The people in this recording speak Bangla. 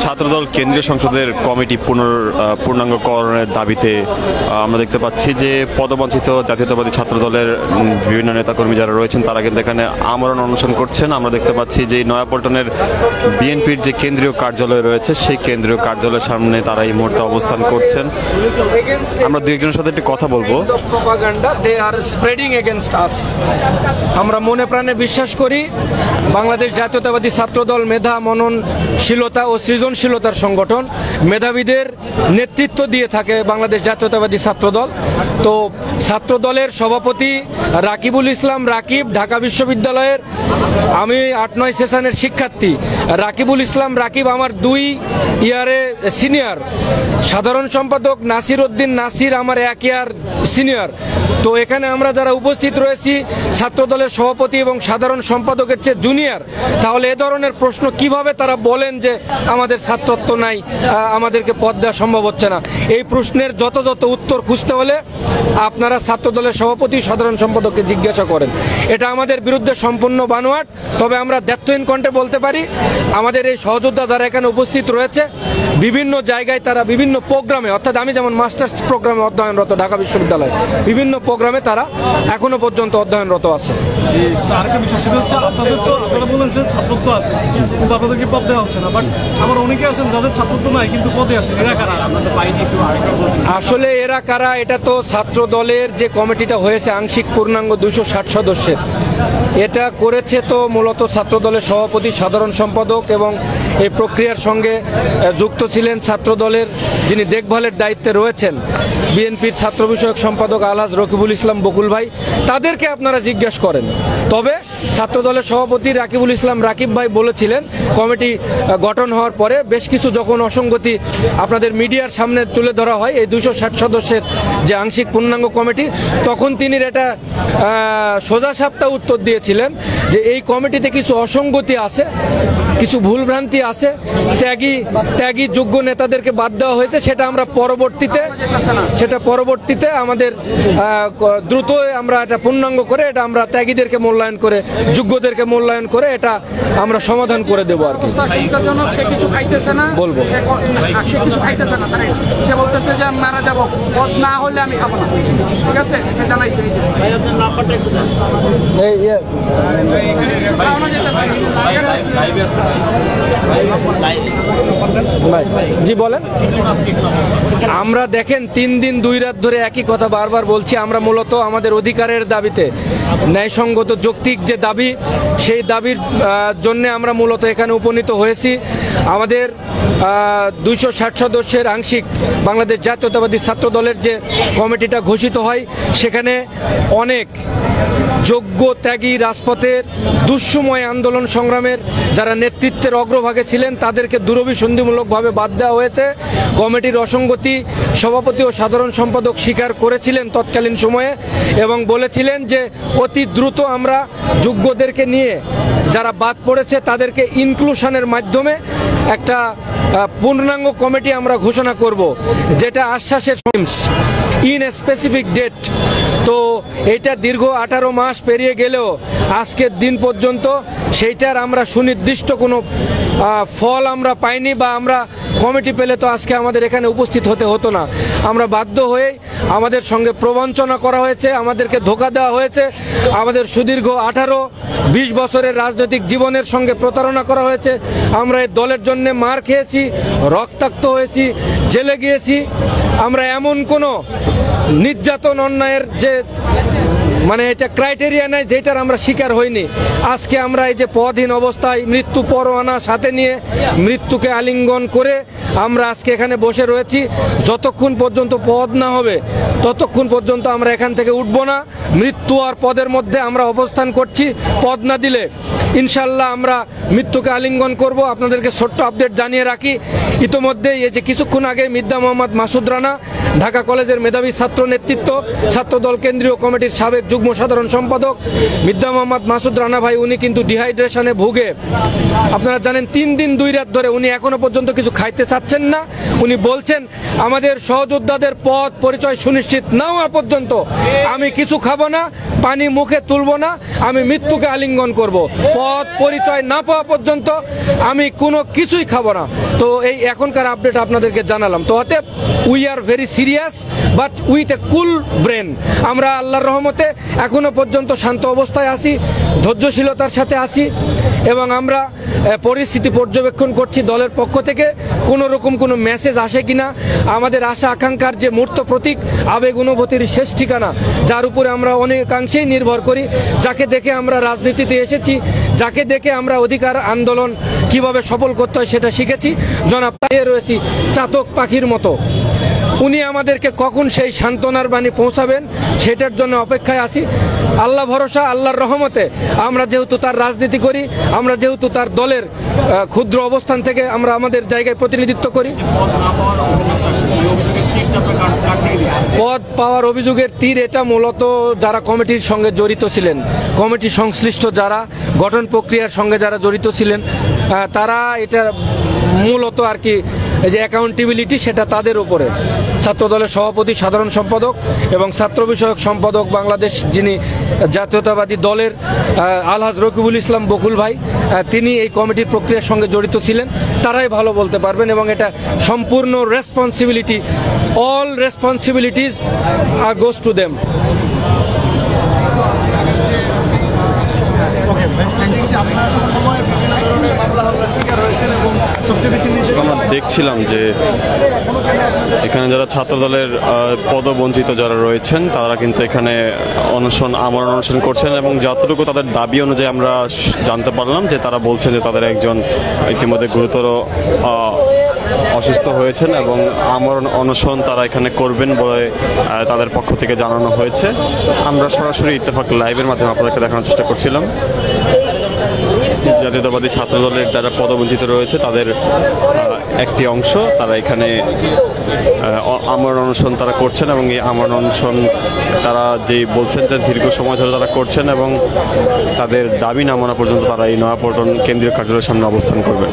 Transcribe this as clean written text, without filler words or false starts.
ছাত্রদল কেন্দ্রীয় সংসদের কমিটি পূর্ণাঙ্গকরণের দাবিতে আমরা দেখতে পাচ্ছি যে পদবঞ্চিত জাতীয়তাবাদী ছাত্রদলের বিভিন্ন নেতাকর্মী যারা রয়েছেন তারা কিন্তু এখানে আমরণ অনশন করছেন। আমরা দেখতে পাচ্ছি যে নয়াপল্টনের বিএনপির যে কেন্দ্রীয় কার্যালয় রয়েছে সেই কেন্দ্রীয় কার্যালয়ের সামনে তারা এই মুহূর্তে অবস্থান করছেন। আমরা দু একজনের সাথে একটু কথা বলবো। আমরা মনে প্রাণে বিশ্বাস করি বাংলাদেশ জাতীয়তাবাদী ছাত্রদল মেধা, মননশীলতা ও সৃজনশীলতার সংগঠন। মেধাবীদের নেতৃত্ব দিয়ে থাকে বাংলাদেশ জাতীয়তাবাদী ছাত্রদল। তো ছাত্রদলের সভাপতি রাকিবুল ইসলাম রাকিব, ঢাকা বিশ্ববিদ্যালয়ের আমি 8-9 সেশনের শিক্ষার্থী। রাকিবুল ইসলাম রাকিব আমার 2 ইয়ারে সিনিয়র। সাধারণ সম্পাদক নাসির উদ্দিন নাসির আমার 1 ইয়ার সিনিয়র। তো এখানে আমরা যারা উপস্থিত রয়েছি ছাত্রদলের সভাপতি এবং সাধারণ সম্পাদকের চেয়ে জুনিয়র, তাহলে এ ধরনের প্রশ্ন কিভাবে তারা বলেন যে আমাদের ছাত্রত্ব নাই, আমাদেরকে পদ দেওয়া সম্ভব হচ্ছে না? এই প্রশ্নের যথাযথ উত্তর খুঁজতে হলে আপনারা ছাত্রদলের সভাপতি, সাধারণ সম্পাদককে জিজ্ঞাসা করেন। এটা আমাদের বিরুদ্ধে সম্পূর্ণ বানোয়াট। তবে আমরা দ্ব্যর্থহীন কণ্ঠে বলতে পারি আমাদের এই সহযোদ্ধা যারা এখানে উপস্থিত রয়েছে বিভিন্ন জায়গায় তারা বিভিন্ন প্রোগ্রামে, অর্থাৎ আমি যেমন মাস্টার্স প্রোগ্রামে অধ্যয়নরত ঢাকা বিশ্ববিদ্যালয়ে, বিভিন্ন প্রোগ্রামে তারা এখনো পর্যন্ত অধ্যয়নরত আছে। আরেকটা বিষয় সেটা হচ্ছে আপনাদের তো আপনারা বলেন যে ছাত্রত্ব আছে কিন্তু আপনাদেরকে পদ দেওয়া হচ্ছে না, বাট আমার অনেকে আছেন যাদের ছাত্রত্ব নাই কিন্তু পদে আছে, এরা কারা? আপনাদের বাইরে একটু আরেকটা বলতে। আসলে এরা কারা, এটা তো ছাত্র দলের যে কমিটিটা হয়েছে আংশিক পূর্ণাঙ্গ 260 সদস্যের, এটা করেছে তো মূলত ছাত্র দলের সভাপতি, সাধারণ সম্পাদক এবং এই প্রক্রিয়ার সঙ্গে যুক্ত ছিলেন ছাত্র দলের যিনি দেখভালের দায়িত্বে রয়েছেন বিএনপির ছাত্র বিষয়ক সম্পাদক আলহাজ রকিবুল ইসলাম বকুল ভাই। তাদেরকে আপনারা জিজ্ঞাসা করেন। তবে ছাত্র দলের সভাপতি রাকিবুল ইসলাম রাকিব ভাই বলেছিলেন কমিটি গঠন হওয়ার পরে বেশ কিছু যখন অসঙ্গতি আপনাদের মিডিয়ার সামনে তুলে ধরা হয় এই 260 সদস্যের যে আংশিক পূর্ণাঙ্গ কমিটি, তখন তিনি এটা সোজাসাপটা উত্তর দিয়েছিলেন যে এই কমিটিতে কিছু অসঙ্গতি আছে, কিছু ভুলভ্রান্তি আছে, ত্যাগী যোগ্য নেতাদেরকে বাদ দেওয়া হয়েছে। সেটা পরবর্তীতে আমাদের দ্রুত আমরা এটা পূর্ণাঙ্গ করে এটা আমরা ত্যাগীদেরকে মূল্যায়ন করে, যোগ্যদেরকে মূল্যায়ন করে এটা আমরা সমাধান করে দেবো আর কি। সে কিছু খাইতেছে না, বলবো সে কিছু খাইতেছে না, সে বলতেছে যে আমি মারা যাবো, পদ না হলে আমি খাবো না। ঠিক আছে, সে জানাইছে। জি বলেন। আমরা দেখেন 3 দিন 2 রাত ধরে একই কথা বারবার বলছি। আমরা মূলত আমাদের অধিকারের দাবিতে, ন্যায়সঙ্গত যৌক্তিক যে দাবি, সেই দাবির জন্য আমরা মূলত এখানে উপনীত হয়েছি। আমাদের 260 সদস্যের আংশিক বাংলাদেশ জাতীয়তাবাদী ছাত্র দলের যে কমিটিটা ঘোষিত হয় সেখানে অনেক যোগ্য ত্যাগী রাজপথের দুঃসময় আন্দোলন সংগ্রামের যারা নেতৃত্বের অগ্রভাগে ছিলেন তাদেরকে দুরভিসন্ধিমূলকভাবে বাদ দেওয়া হয়েছে। কমিটির অসঙ্গতি সভাপতি ও সাধারণ সম্পাদক স্বীকার করেছিলেন তৎকালীন সময়ে এবং বলেছিলেন যে অতি দ্রুত আমরা যোগ্যদেরকে নিয়ে যারা বাদ পড়েছে তাদেরকে ইনক্লুশনের মাধ্যমে একটা পূর্ণাঙ্গ কমিটি আমরা ঘোষণা করব, যেটা আশ্বাসের ইন স্পেসিফিক ডেট। তো এটা দীর্ঘ 18 মাস পেরিয়ে গেলেও আজকের দিন পর্যন্ত সেইটার আমরা সুনির্দিষ্ট কোনো ফল আমরা পাইনি, বা আমরা কমিটি পেলে তো আজকে আমাদের এখানে উপস্থিত হতে হতো না। আমরা বাধ্য হয়ে আমাদের সঙ্গে প্রবঞ্চনা করা হয়েছে, আমাদেরকে ধোঁকা দেওয়া হয়েছে, আমাদের সুদীর্ঘ 18-20 বছরের রাজনৈতিক জীবনের সঙ্গে প্রতারণা করা হয়েছে। আমরা এই দলের জন্য মার খেয়েছি, রক্তাক্ত হয়েছি, জেলে গিয়েছি। আমরা এমন কোনো নির্যাতন অন্যায়ের যে এটা ক্রাইটেরিয়া নাই যেটার আমরা শিকার হইনি। আজকে আমরা এই যে পদহীন অবস্থায় মৃত্যু পরোয়ানা সাথে নিয়ে মৃত্যুকে আলিঙ্গন করে আমরা আজকে এখানে বসে রয়েছি। যতক্ষণ পর্যন্ত পদ না হবে ততক্ষণ পর্যন্ত আমরা এখান থেকে উঠবো না। মৃত্যু আর পদের মধ্যে আমরা অবস্থান করছি। পদ না দিলে ইনশাল্লাহ আমরা মৃত্যুকে আলিঙ্গন করব। আপনাদেরকে ছোট্ট আপডেট জানিয়ে রাখি, ইতোমধ্যে এই যে কিছুক্ষণ আগে মির্জা মোহাম্মদ মাসুদ রানা, ঢাকা কলেজের মেধাবী ছাত্র নেতৃত্ব, ছাত্রদল কেন্দ্রীয় কমিটির সাবেক যুগ্ম সাধারণ সম্পাদক মির্জা মোহাম্মদ মাসুদ রানা ভাই, উনি কিন্তু ডিহাইড্রেশনে ভুগে আপনারা জানেন 3 দিন 2 রাত ধরে উনি এখনো পর্যন্ত কিছু খাইতে চাচ্ছেন পাচ্ছেন না। উনি বলছেন আমাদের সহযোদ্ধাদের পদ পরিচয় সুনিশ্চিত না হওয়া পর্যন্ত আমি কিছু খাবো না, পানি মুখে তুলবো না, আমি মৃত্যুকে আলিঙ্গন করব। পদ পরিচয় না পাওয়া পর্যন্ত আমি কোনো কিছুই খাবো না। তো এই এখনকার আপডেট আপনাদেরকে জানালাম। তো অতএব we are very serious but with a cool brain. আমরা আল্লাহর রহমতে এখনো পর্যন্ত শান্ত অবস্থায় আছি, ধৈর্যশীলতার সাথে আছি এবং আমরা পরিস্থিতি পর্যবেক্ষণ করছি দলের পক্ষ থেকে কোনো রকম কোনো মেসেজ আসে কিনা। আমাদের আশা আকাঙ্ক্ষার যে মূর্ত প্রতীক, আবেগ অনুভূতির শেষ ঠিকানা, যার উপরে আমরা অনেকাংশেই নির্ভর করি, যাকে দেখে আমরা রাজনীতিতে এসেছি, যাকে দেখে আমরা অধিকার আন্দোলন কিভাবে সফল করতে হয় সেটা শিখেছি, জনাব তাকিয়ে রয়েছি চাতক পাখির মতো। উনি আমাদেরকে কখন সেই সান্ত্বনার বাণী পৌঁছাবেন সেটার জন্য অপেক্ষায় আছি। আল্লাহ ভরসা, আল্লাহর রহমতে আমরা যেহেতু তার রাজনীতি করি, আমরা যেহেতু তার দলের ক্ষুদ্র অবস্থান থেকে আমরা আমাদের জায়গায় প্রতিনিধিত্ব করি, পদ পাওয়ার অভিযোগের তীর এটা মূলত যারা কমিটির সঙ্গে জড়িত ছিলেন, কমিটি সংশ্লিষ্ট যারা, গঠন প্রক্রিয়ার সঙ্গে যারা জড়িত ছিলেন, তারা এটা মূলত আর কি যে অ্যাকাউন্টেবিলিটি সেটা তাদের উপরে। ছাত্রদলের সভাপতি, সাধারণ সম্পাদক এবং ছাত্র বিষয়ক সম্পাদক বাংলাদেশ, যিনি জাতীয়তাবাদী দলের আলহাজ রকিবুল ইসলাম বকুল ভাই, তিনি এই কমিটির প্রক্রিয়ার সঙ্গে জড়িত ছিলেন, তারাই ভালো বলতে পারবেন। এবং এটা সম্পূর্ণ responsibility, all responsibilities goes to them. আমরা দেখছিলাম যে এখানে যারা ছাত্র দলের পদবঞ্চিত যারা রয়েছেন তারা কিন্তু এখানে আমরণ অনশন করছেন এবং যতটুকু তাদের দাবি অনুযায়ী আমরা জানতে পারলাম যে তারা বলছেন যে তাদের একজন ইতিমধ্যে গুরুতর অসুস্থ হয়েছেন এবং আমরণ অনশন তারা এখানে করবেন বলে তাদের পক্ষ থেকে জানানো হয়েছে। আমরা সরাসরি ইত্তেফাক লাইভের মাধ্যমে আপনাদেরকে দেখানোর চেষ্টা করছিলাম। জাতীয়তাবাদী ছাত্র দলের যারা পদবঞ্চিত রয়েছে তাদের একটি অংশ তারা এখানে আমরণ অনশন তারা করছেন এবং এই আমরণ অনশন তারা যেই বলছেন যে দীর্ঘ সময় ধরে তারা করছেন এবং তাদের দাবি না মানা পর্যন্ত তারা এই নয়াপল্টন কেন্দ্রীয় কার্যালয়ের সামনে অবস্থান করবেন।